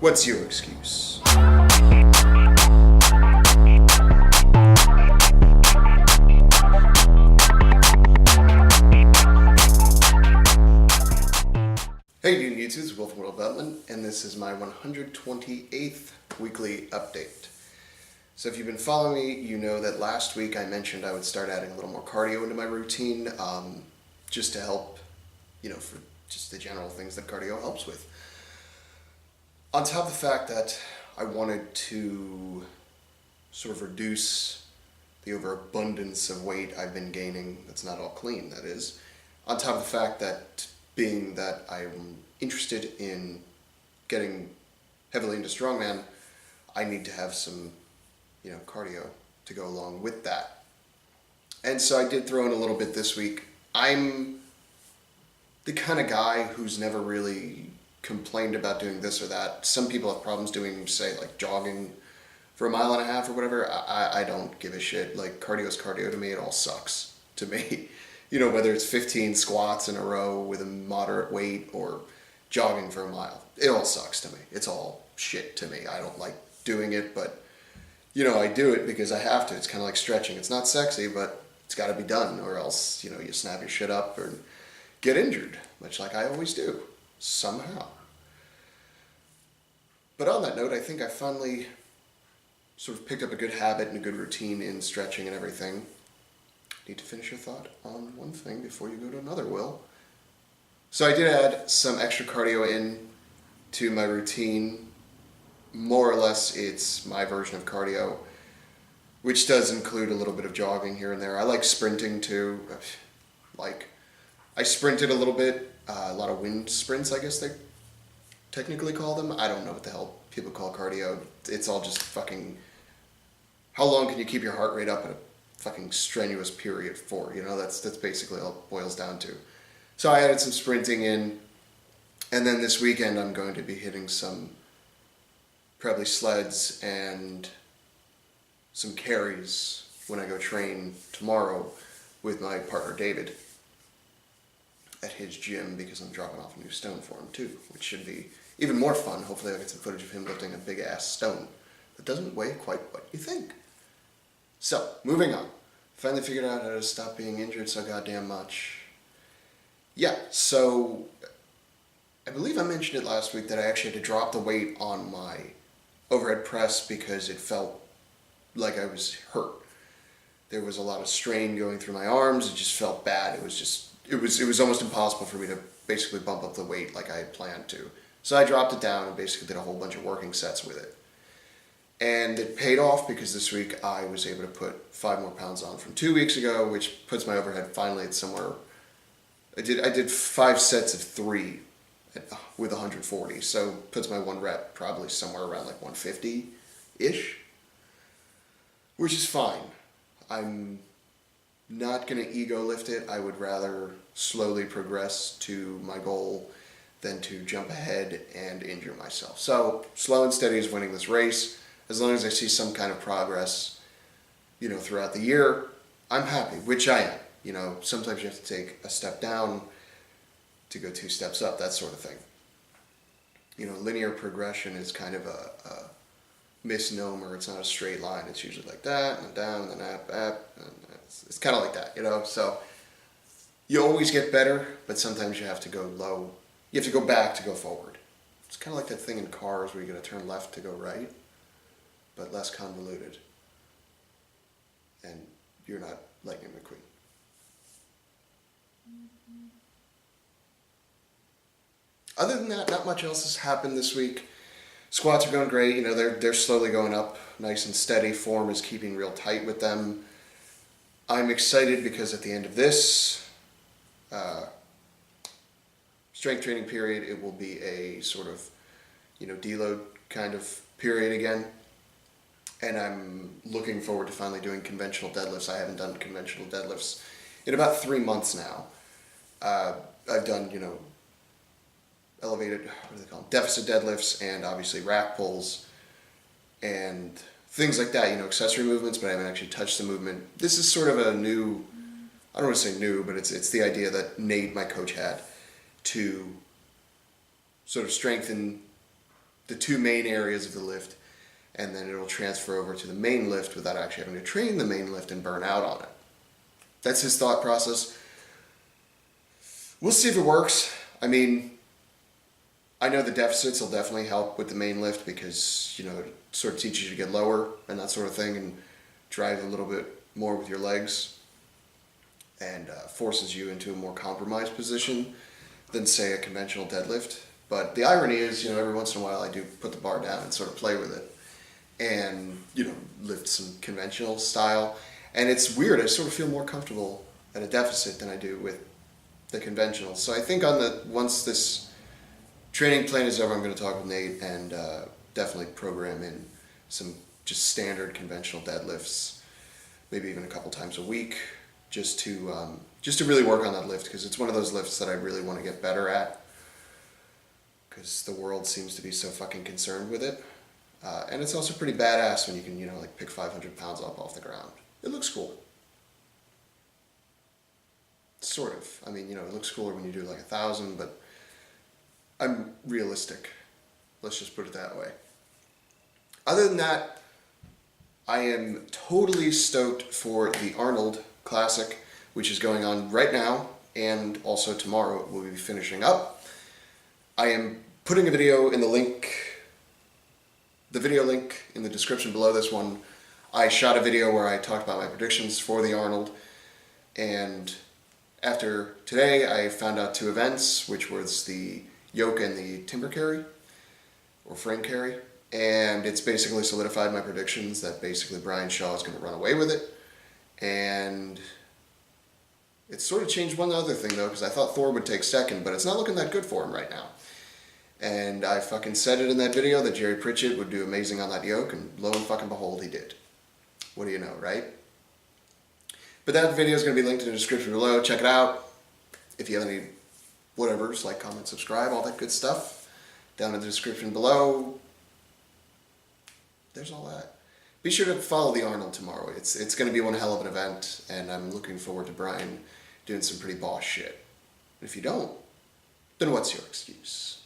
What's your excuse? Hey dude, YouTube, it's Will from World Development, and this is my 128th weekly update. So if you've been following me, you know that last week I mentioned I would start adding a little more cardio into my routine, just to help, for just the general things that cardio helps with. On top of the fact that I wanted to sort of reduce the overabundance of weight I've been gaining, that's not all clean, that is, on top of the fact that being that I'm interested in getting heavily into strongman, I need to have some, cardio to go along with that. And so I did throw in a little bit this week. I'm the kind of guy who's never really complained about doing this or that. Some people have problems doing, say, like jogging for 1.5 miles or whatever. I don't give a shit. Like, cardio is cardio to me. It all sucks to me. Whether it's 15 squats in a row with a moderate weight or jogging for 1 mile. It all sucks to me. It's all shit to me. I don't like doing it, but, I do it because I have to. It's kind of like stretching. It's not sexy, but it's got to be done, or else, you snap your shit up or get injured, much like I always do, somehow. But on that note, I think I finally sort of picked up a good habit and a good routine in stretching and everything. Need to finish your thought on one thing before you go to another, Will. So I did add some extra cardio in to my routine. More or less, it's my version of cardio, which does include a little bit of jogging here and there. I like sprinting too. I sprinted a little bit, a lot of wind sprints, I guess they technically call them. I don't know what the hell people call cardio. It's all just fucking, how long can you keep your heart rate up at a fucking strenuous period for? That's basically all it boils down to. So I added some sprinting in, and then this weekend I'm going to be hitting some probably sleds and some carries when I go train tomorrow with my partner David at his gym, because I'm dropping off a new stone for him too, which should be even more fun. Hopefully I'll get some footage of him lifting a big ass stone that doesn't weigh quite what you think. So, moving on. Finally figured out how to stop being injured so goddamn much. Yeah, so I believe I mentioned it last week that I actually had to drop the weight on my overhead press because it felt like I was hurt. There was a lot of strain going through my arms. It just felt bad. It was almost impossible for me to basically bump up the weight like I had planned to. So I dropped it down and basically did a whole bunch of working sets with it. And it paid off because this week I was able to put 5 more pounds on from 2 weeks ago, which puts my overhead finally at somewhere. I did 5 sets of 3 with 140, so puts my 1 rep probably somewhere around like 150-ish, which is fine. I'm not going to ego lift it. I would rather slowly progress to my goal than to jump ahead and injure myself. So slow and steady is winning this race. As long as I see some kind of progress, throughout the year, I'm happy, which I am. Sometimes you have to take a step down to go 2 steps up, that sort of thing. Linear progression is kind of a misnomer. It's not a straight line. It's usually like that, and down, and then up, and it's kind of like that, So you always get better, but sometimes you have to go low. You have to go back to go forward. It's kind of like that thing in cars where you got to turn left to go right, but less convoluted. And you're not Lightning McQueen. Other than that, not much else has happened this week. Squats are going great. They're slowly going up, nice and steady. Form is keeping real tight with them. I'm excited because at the end of this strength training period, it will be a sort of, deload kind of period again. And I'm looking forward to finally doing conventional deadlifts. I haven't done conventional deadlifts in about 3 months now. I've done, elevated, what do they call them? Deficit deadlifts, and obviously rack pulls and things like that, accessory movements, but I haven't actually touched the movement. This is sort of a new, I don't want to say new, but it's the idea that Nate, my coach, had to sort of strengthen the two main areas of the lift, and then it'll transfer over to the main lift without actually having to train the main lift and burn out on it. That's his thought process. We'll see if it works. I mean, I know the deficits will definitely help with the main lift because, you know, it sort of teaches you to get lower and that sort of thing and drive a little bit more with your legs and forces you into a more compromised position than, say, a conventional deadlift. But the irony is, you know, every once in a while I do put the bar down and sort of play with it and, you know, lift some conventional style. And it's weird, I sort of feel more comfortable at a deficit than I do with the conventional. So I think once this training plan is over, I'm going to talk with Nate and definitely program in some just standard conventional deadlifts, maybe even a couple times a week, just to really work on that lift, because it's one of those lifts that I really want to get better at, because the world seems to be so fucking concerned with it. And it's also pretty badass when you can, you know, like pick 500 pounds up off the ground. It looks cool. Sort of. I mean, you know, it looks cooler when you do like 1,000, but I'm realistic. Let's just put it that way. Other than that, I am totally stoked for the Arnold Classic, which is going on right now, and also tomorrow we'll be finishing up. I am putting a video in the video link in the description below this one. I shot a video where I talked about my predictions for the Arnold, and after today I found out 2 events, which was the yoke and the timber carry, or frame carry, and it's basically solidified my predictions that basically Brian Shaw is going to run away with it. And it's sort of changed one other thing though, because I thought Thor would take second, but it's not looking that good for him right now. And I fucking said it in that video that Jerry Pritchett would do amazing on that yoke, and lo and fucking behold, he did. What do you know, right? But that video is going to be linked in the description below. Check it out. If you have any whatevers, like, comment, subscribe, all that good stuff, down in the description below. There's all that. Be sure to follow the Arnold tomorrow. It's going to be one hell of an event, and I'm looking forward to Brian doing some pretty boss shit. And if you don't, then what's your excuse?